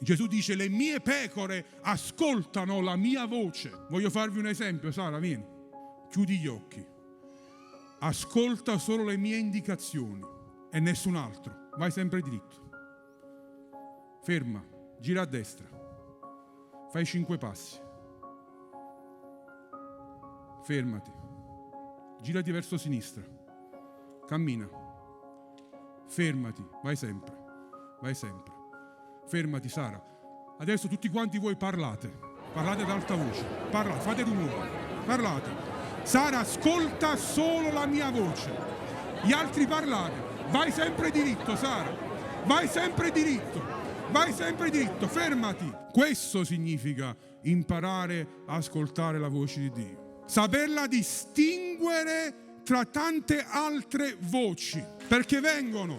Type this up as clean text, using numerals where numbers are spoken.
Gesù dice: le mie pecore ascoltano la mia voce. Voglio farvi un esempio. Sara, vieni, chiudi gli occhi, ascolta solo le mie indicazioni e nessun altro. Vai sempre dritto, ferma, gira a destra, fai 5 passi, fermati, girati verso sinistra, cammina, fermati, vai sempre, fermati. Sara, adesso tutti quanti voi parlate ad alta voce, parlate, fate rumore, parlate. Sara, ascolta solo la mia voce, gli altri parlate. Vai sempre diritto, Sara, vai sempre diritto, fermati. Questo significa imparare a ascoltare la voce di Dio, saperla distinguere tra tante altre voci, perché vengono